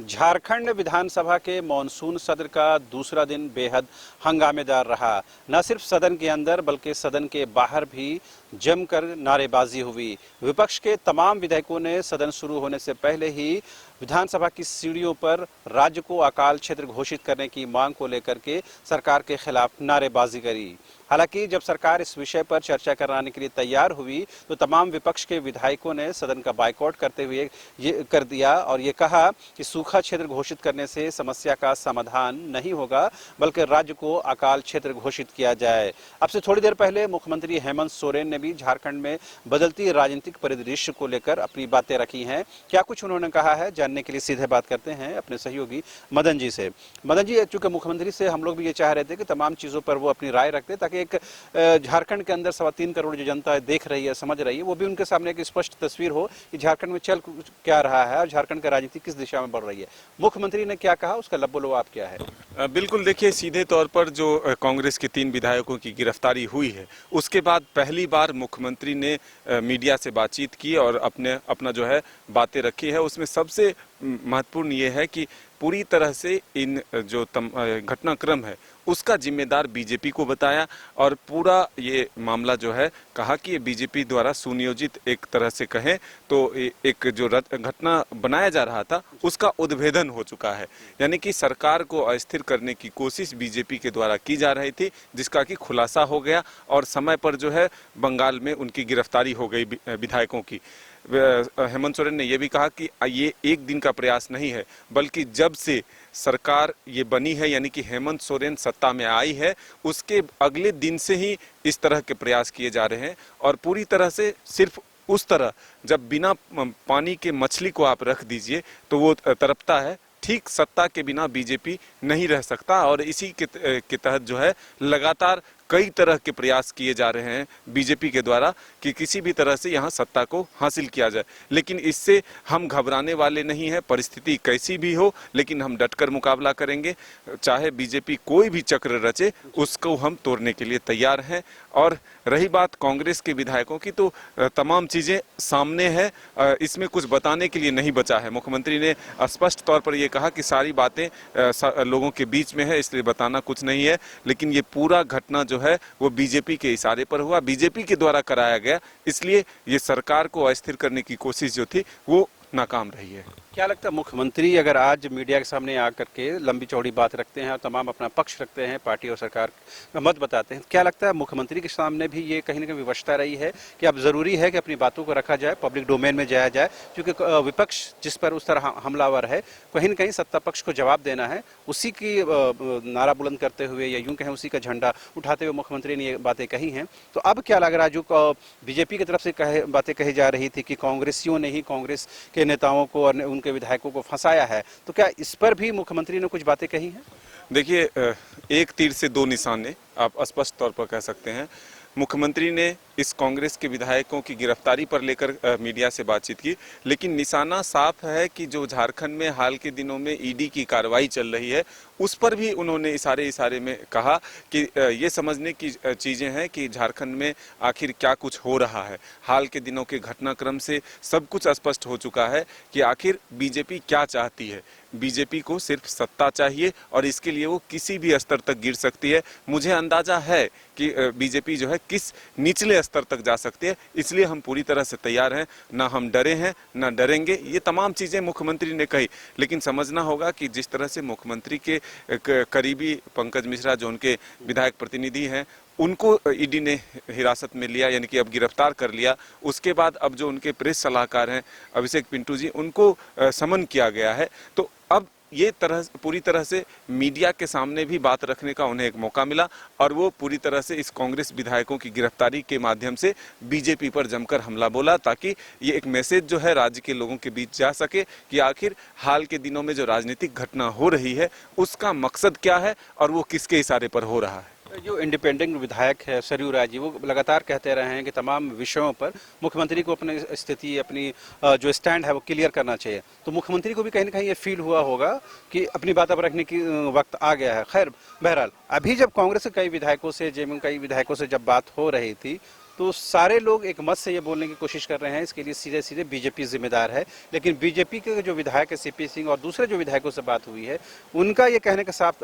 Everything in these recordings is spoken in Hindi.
झारखंड विधानसभा के मॉनसून सत्र का दूसरा दिन बेहद हंगामेदार रहा। न सिर्फ सदन के अंदर बल्कि सदन के बाहर भी जमकर नारेबाजी हुई। विपक्ष के तमाम विधायकों ने सदन शुरू होने से पहले ही विधानसभा की सीढ़ियों पर राज्य को अकाल क्षेत्र घोषित करने की मांग को लेकर के सरकार के खिलाफ नारेबाजी करी। हालांकि जब सरकार इस विषय पर चर्चा कराने के लिए तैयार हुई तो तमाम विपक्ष के विधायकों ने सदन का बायकॉट करते हुए ये कर दिया और ये कहा कि सूखा क्षेत्र घोषित करने से समस्या का समाधान नहीं होगा बल्कि राज्य को अकाल क्षेत्र घोषित किया जाए। अब से थोड़ी देर पहले मुख्यमंत्री हेमंत सोरेन ने भी झारखंड में बदलती राजनीतिक परिदृश्य को लेकर अपनी बातें रखी हैं। क्या कुछ उन्होंने कहा है, जानने के लिए सीधे बात करते हैं अपने सहयोगी मदन जी से। मदन जी, चूंकि मुख्यमंत्री से हम लोग भी ये चाह रहे थे कि तमाम चीज़ों पर वो अपनी राय रखते ताकि एक झारखंड के अंदर 3.25 करोड़ जो जनता देख रही है, समझ रही है, वो भी उनके सामने एक स्पष्ट तस्वीर हो कि झारखंड में चल क्या रहा है और झारखंड का राजनीति किस दिशा में बढ़ रही है। मुख्यमंत्री ने क्या कहा, उसका लबो-लबाब क्या है? बिल्कुल, देखिए, सीधे तौर पर जो कांग्रेस के 3 विधायकों की गिरफ्तारी हुई है उसके बाद पहली बार मुख्यमंत्री ने मीडिया से बातचीत की और अपना जो है बातें रखी है। उसमें सबसे महत्वपूर्ण ये है कि पूरी तरह से इन जो घटनाक्रम है उसका जिम्मेदार बीजेपी को बताया और पूरा ये मामला जो है कहा कि ये बीजेपी द्वारा सुनियोजित, एक तरह से कहें तो एक जो घटना बनाया जा रहा था उसका उद्भेदन हो चुका है। यानी कि सरकार को अस्थिर करने की कोशिश बीजेपी के द्वारा की जा रही थी, जिसका कि खुलासा हो गया और समय पर जो है बंगाल में उनकी गिरफ्तारी हो गई विधायकों की। हेमंत सोरेन ने यह भी कहा कि ये एक दिन का प्रयास नहीं है बल्कि जब से सरकार ये बनी है, यानी कि हेमंत सोरेन सत्ता में आई है, उसके अगले दिन से ही इस तरह के प्रयास किए जा रहे हैं और पूरी तरह से सिर्फ उस तरह जब बिना पानी के मछली को आप रख दीजिए तो वो तड़पता है, ठीक सत्ता के बिना बीजेपी नहीं रह सकता। और इसी के तहत जो है लगातार कई तरह के प्रयास किए जा रहे हैं बीजेपी के द्वारा कि किसी भी तरह से यहाँ सत्ता को हासिल किया जाए। लेकिन इससे हम घबराने वाले नहीं हैं, परिस्थिति कैसी भी हो, लेकिन हम डटकर मुकाबला करेंगे। चाहे बीजेपी कोई भी चक्र रचे उसको हम तोड़ने के लिए तैयार हैं। और रही बात कांग्रेस के विधायकों की, तो तमाम चीज़ें सामने है, इसमें कुछ बताने के लिए नहीं बचा है। मुख्यमंत्री ने स्पष्ट तौर पर यह कहा कि सारी बातें लोगों के बीच में है, इसलिए बताना कुछ नहीं है। लेकिन ये पूरा घटना जो है वो बीजेपी के इशारे पर हुआ, बीजेपी के द्वारा कराया गया, इसलिए ये सरकार को अस्थिर करने की कोशिश जो थी वो नाकाम रही है। क्या लगता है मुख्यमंत्री अगर आज मीडिया के सामने आकर के लंबी चौड़ी बात रखते हैं और तमाम अपना पक्ष रखते हैं, पार्टी और सरकार का मत बताते हैं, क्या लगता है मुख्यमंत्री के सामने भी ये कहीं ना कहीं विवशता रही है कि अब जरूरी है कि अपनी बातों को रखा जाए, पब्लिक डोमेन में जाया जाए, क्योंकि विपक्ष जिस पर उस तरह हमलावर है कहीं ना कहीं सत्ता पक्ष को जवाब देना है, उसी की नारा बुलंद करते हुए या यूं कहें उसी का झंडा उठाते हुए मुख्यमंत्री ने ये बातें कही हैं। तो अब क्या लग रहा है, जो बीजेपी की तरफ से बातें कही जा रही थी कि कांग्रेसियों ने ही कांग्रेस के नेताओं को और उनके विधायकों को फंसाया है, तो क्या इस पर भी मुख्यमंत्री ने कुछ बातें कही हैं? देखिए, एक तीर से 2 निशाने आप स्पष्ट तौर पर कह सकते हैं। मुख्यमंत्री ने इस कांग्रेस के विधायकों की गिरफ्तारी पर लेकर मीडिया से बातचीत की, लेकिन निशाना साफ है कि जो झारखंड में हाल के दिनों में ईडी की कार्रवाई चल रही है उस पर भी उन्होंने इशारे में कहा कि ये समझने की चीज़ें हैं कि झारखंड में आखिर क्या कुछ हो रहा है। हाल के दिनों के घटनाक्रम से सब कुछ स्पष्ट हो चुका है कि आखिर बीजेपी क्या चाहती है। बीजेपी को सिर्फ सत्ता चाहिए और इसके लिए वो किसी भी स्तर तक गिर सकती है। मुझे अंदाजा है कि बीजेपी जो है किस निचले स्तर तक जा सकती है, इसलिए हम पूरी तरह से तैयार हैं, ना हम डरे हैं ना डरेंगे। ये तमाम चीज़ें मुख्यमंत्री ने कही, लेकिन समझना होगा कि जिस तरह से मुख्यमंत्री के करीबी पंकज मिश्रा जो उनके विधायक प्रतिनिधि हैं उनको ईडी ने हिरासत में लिया, यानी कि अब गिरफ्तार कर लिया। उसके बाद अब जो उनके प्रेस सलाहकार हैं अभिषेक पिंटू जी, उनको समन किया गया है। तो अब ये पूरी तरह से मीडिया के सामने भी बात रखने का उन्हें एक मौका मिला और वो पूरी तरह से इस कांग्रेस विधायकों की गिरफ्तारी के माध्यम से बीजेपी पर जमकर हमला बोला, ताकि ये एक मैसेज जो है राज्य के लोगों के बीच जा सके कि आखिर हाल के दिनों में जो राजनीतिक घटना हो रही है उसका मकसद क्या है और वो किसके इशारे पर हो रहा है। जो इंडिपेंडेंट विधायक है सरयू राय जी, वो लगातार कहते रहे हैं कि तमाम विषयों पर मुख्यमंत्री को अपनी स्थिति, अपनी जो स्टैंड है वो क्लियर करना चाहिए। तो मुख्यमंत्री को भी कहीं ना कहीं ये फील हुआ होगा कि अपनी बात अब रखने की वक्त आ गया है। खैर, बहरहाल अभी जब कांग्रेस के कई विधायकों से जब बात हो रही थी तो सारे लोग एक मत से ये बोलने की कोशिश कर रहे हैं इसके लिए सीधे सीधे बीजेपी जिम्मेदार है। लेकिन बीजेपी के जो विधायक है सीपी सिंह और दूसरे जो विधायकों से बात हुई है, उनका ये कहने का साफ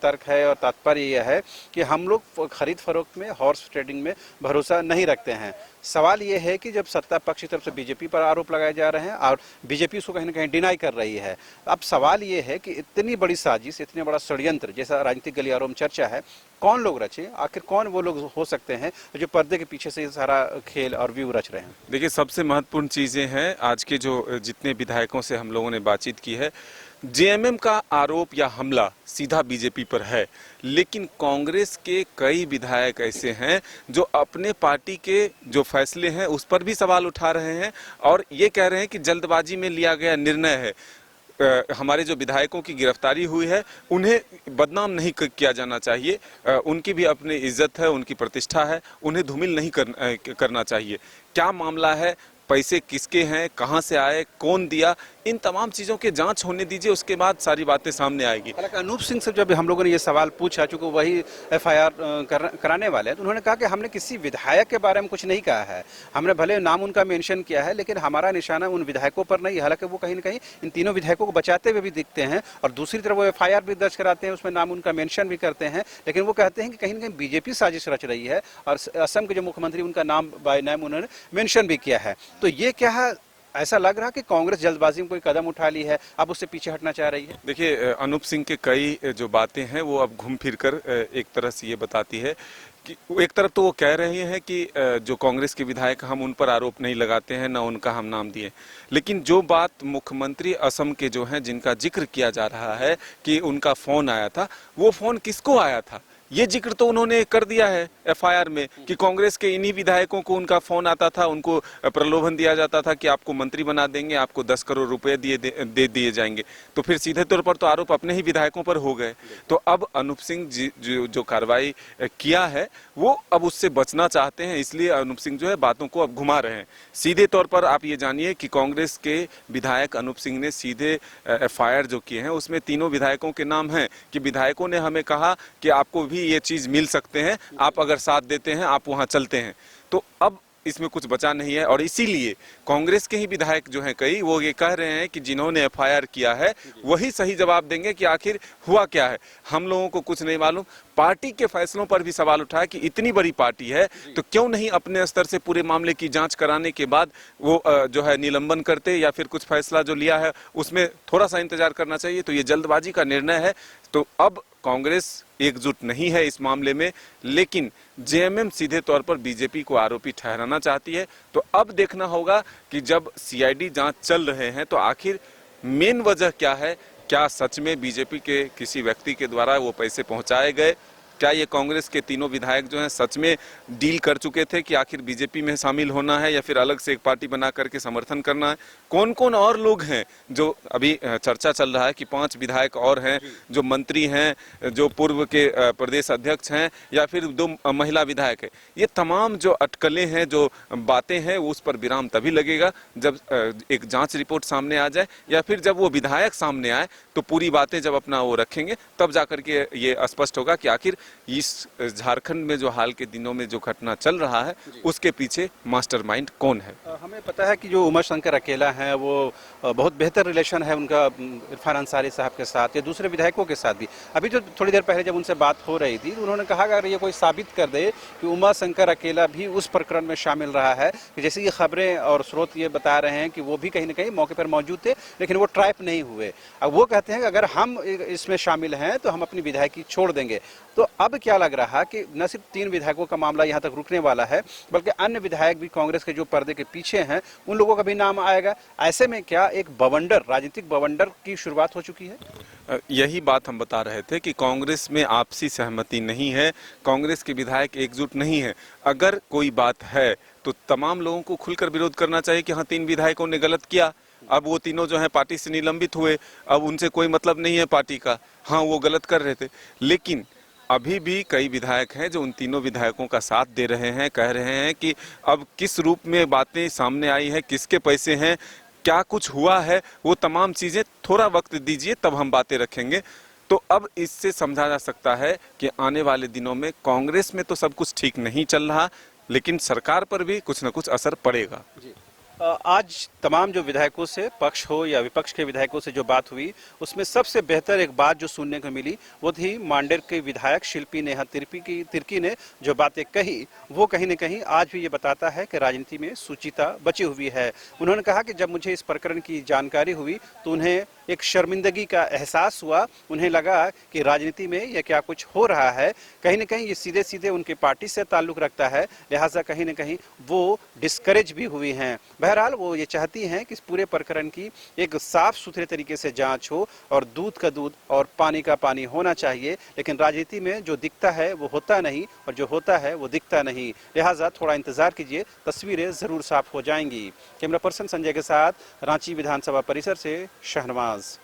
तर्क है और तात्पर्य यह है कि हम लोग खरीद फरोख्त में, हॉर्स ट्रेडिंग में भरोसा नहीं रखते हैं। सवाल ये है कि जब सत्ता पक्ष की तरफ से बीजेपी पर आरोप लगाए जा रहे हैं और बीजेपी उसको कहीं ना कहीं डिनाई कर रही है, अब सवाल ये है कि इतनी बड़ी साजिश, इतने बड़ा षड्यंत्र जैसा राजनीतिक गलियारों में चर्चा है, कौन लोग रचे? आखिर कौन वो लोग हो सकते हैं जो पर्दे के पीछे से ये सारा खेल और व्यू रच रहे हैं? देखिए, सबसे महत्वपूर्ण चीज़ें हैं आज के जो जितने विधायकों से हम लोगों ने बातचीत की है, जेएमएम का आरोप या हमला सीधा बीजेपी पर है, लेकिन कांग्रेस के कई विधायक ऐसे हैं जो अपने पार्टी के जो फैसले हैं उस पर भी सवाल उठा रहे हैं और ये कह रहे हैं कि जल्दबाजी में लिया गया निर्णय है। हमारे जो विधायकों की गिरफ्तारी हुई है उन्हें बदनाम नहीं किया जाना चाहिए, उनकी भी अपनी इज्जत है, उनकी प्रतिष्ठा है, उन्हें धूमिल नहीं करना चाहिए। क्या मामला है, पैसे किसके हैं, कहां से आए, कौन दिया, इन तमाम चीज़ों के जांच होने दीजिए, उसके बाद सारी बातें सामने आएगी। हालांकि अनूप सिंह से जब हम लोगों ने ये सवाल पूछा, चूंकि वही एफआईआर कराने वाले हैं, तो उन्होंने कहा कि हमने किसी विधायक के बारे में कुछ नहीं कहा है, हमने भले नाम उनका मेंशन किया है लेकिन हमारा निशाना उन विधायकों पर नहीं। हालांकि वो कहीं ना कहीं इन तीनों विधायकों को बचाते हुए भी दिखते हैं और दूसरी तरफ वो एफआईआर भी दर्ज कराते हैं, उसमें नाम उनका मेंशन भी करते हैं, लेकिन वो कहते हैं कि कहीं ना कहीं बीजेपी साजिश रच रही है और असम के जो मुख्यमंत्री उनका नाम बाय नेम उन्होंने मेंशन भी किया है। तो ये क्या है, ऐसा लग रहा कि कांग्रेस जल्दबाजी में कोई कदम उठा ली है, अब उससे पीछे हटना चाह रही है? देखिए, अनूप सिंह के कई जो बातें हैं वो अब घूम फिर कर एक तरह से ये बताती है कि एक तरफ तो वो कह रहे हैं कि जो कांग्रेस के विधायक हम उन पर आरोप नहीं लगाते हैं, ना उनका हम नाम दिए, लेकिन जो बात मुख्यमंत्री असम के जो हैं जिनका जिक्र किया जा रहा है कि उनका फोन आया था, वो फोन किसको आया था ये जिक्र तो उन्होंने कर दिया है एफआईआर में कि कांग्रेस के इन्हीं विधायकों को उनका फोन आता था, उनको प्रलोभन दिया जाता था कि आपको मंत्री बना देंगे, आपको 10 करोड़ रुपए दे दिए जाएंगे। तो फिर सीधे तौर पर तो आरोप अपने ही विधायकों पर हो गए। तो अब अनूप सिंह जी जो कार्रवाई किया है वो अब उससे बचना चाहते हैं, इसलिए अनूप सिंह जो है बातों को अब घुमा रहे हैं। सीधे तौर पर आप ये जानिए कि कांग्रेस के विधायक अनूप सिंह ने सीधे एफआईआर जो किए हैं उसमें तीनों विधायकों के नाम हैं कि विधायकों ने हमें कहा कि आपको भी ये चीज मिल सकते हैं, आप अगर साथ देते हैं आप वहां चलते हैं। तो अब इसमें कुछ बचा नहीं है और इसीलिए कांग्रेस के ही विधायक जो हैं कई, वो ये कह रहे हैं कि जिन्होंने एफआईआर किया है वही सही जवाब देंगे कि आखिर हुआ क्या है, हम लोगों को कुछ नहीं मालूम। पार्टी के फैसलों पर भी सवाल उठाया कि इतनी बड़ी पार्टी है तो क्यों नहीं अपने स्तर से पूरे मामले की जांच कराने के बाद वो जो है निलंबन करते, या फिर कुछ फैसला जो लिया है उसमें थोड़ा सा इंतजार करना चाहिए। तो ये जल्दबाजी का निर्णय है। तो अब कांग्रेस एकजुट नहीं है इस मामले में, लेकिन जेएमएम सीधे तौर पर बीजेपी को आरोपी ठहराना चाहती है। तो अब देखना होगा कि जब सीआईडी जांच चल रहे हैं तो आखिर मेन वजह क्या है, क्या सच में बीजेपी के किसी व्यक्ति के द्वारा वो पैसे पहुंचाए गए, क्या ये कांग्रेस के तीनों विधायक जो हैं सच में डील कर चुके थे कि आखिर बीजेपी में शामिल होना है या फिर अलग से एक पार्टी बना करके समर्थन करना है। कौन कौन और लोग हैं जो अभी चर्चा चल रहा है कि 5 विधायक और हैं जो मंत्री हैं, जो पूर्व के प्रदेश अध्यक्ष हैं या फिर 2 महिला विधायक है। ये तमाम जो अटकलें हैं, जो बातें हैं, उस पर विराम तभी लगेगा जब एक जांच रिपोर्ट सामने आ जाए या फिर जब वो विधायक सामने आए तो पूरी बातें जब अपना वो रखेंगे तब जाकर के ये स्पष्ट होगा कि आखिर इस झारखंड में जो हाल के दिनों में जो घटना चल रहा है उसके पीछे मास्टरमाइंड कौन है। हमें पता है कि जो उमा शंकर अकेला हैं वो बहुत बेहतर रिलेशन है उनका इरफान अंसारी साहब के साथ या दूसरे विधायकों के साथ भी। अभी जो थोड़ी देर पहले जब उनसे बात हो रही थी तो उन्होंने कहा अगर ये कोई साबित कर दे कि उमा शंकर अकेला भी उस प्रकरण में शामिल रहा है, कि जैसे ये खबरें और स्रोत ये बता रहे हैं कि वो भी कहीं ना कहीं मौके पर मौजूद थे लेकिन वो ट्रैप नहीं हुए। अब वो कहते हैं कि अगर हम इसमें शामिल हैं तो हम अपनी विधायकी छोड़ देंगे। तो अब क्या लग रहा कि न सिर्फ 3 विधायकों का मामला यहाँ तक रुकने वाला है बल्कि अन्य विधायक भी कांग्रेस के जो पर्दे के पीछे हैं उन लोगों का भी नाम आएगा। ऐसे में क्या एक बवंडर, राजनीतिक बवंडर की शुरुआत हो चुकी है? यही बात हम बता रहे थे कि कांग्रेस में आपसी सहमति नहीं है, कांग्रेस के विधायक एकजुट नहीं है। अगर कोई बात है तो तमाम लोगों को खुलकर विरोध करना चाहिए कि हाँ 3 विधायकों ने गलत किया, अब वो तीनों जो है पार्टी से निलंबित हुए, अब उनसे कोई मतलब नहीं है पार्टी का, हाँ वो गलत कर रहे थे। लेकिन अभी भी कई विधायक हैं जो उन तीनों विधायकों का साथ दे रहे हैं, कह रहे हैं कि अब किस रूप में बातें सामने आई है, किसके पैसे हैं, क्या कुछ हुआ है, वो तमाम चीज़ें थोड़ा वक्त दीजिए तब हम बातें रखेंगे। तो अब इससे समझा जा सकता है कि आने वाले दिनों में कांग्रेस में तो सब कुछ ठीक नहीं चल रहा, लेकिन सरकार पर भी कुछ न कुछ असर पड़ेगा। जी। आज तमाम जो विधायकों से, पक्ष हो या विपक्ष के विधायकों से जो बात हुई, उसमें सबसे बेहतर एक बात जो सुनने को मिली वो थी मांडेर के विधायक शिल्पी नेहा तिर्की ने जो बातें कही, वो कहीं न कहीं आज भी ये बताता है कि राजनीति में शुचिता बची हुई है। उन्होंने कहा कि जब मुझे इस प्रकरण की जानकारी हुई तो उन्हें एक शर्मिंदगी का एहसास हुआ, उन्हें लगा कि राजनीति में यह क्या कुछ हो रहा है, कहीं न कहीं ये सीधे सीधे उनके पार्टी से ताल्लुक रखता है, लिहाजा कहीं न कहीं वो डिस्करेज भी हुई हैं। बहरहाल वो ये चाहती हैं कि इस पूरे प्रकरण की एक साफ सुथरे तरीके से जांच हो और दूध का दूध और पानी का पानी होना चाहिए, लेकिन राजनीति में जो दिखता है वो होता नहीं और जो होता है वो दिखता नहीं। लिहाजा थोड़ा इंतजार कीजिए, तस्वीरें जरूर साफ हो जाएंगी। कैमरा पर्सन संजय के साथ रांची विधानसभा परिसर से शहनवाज।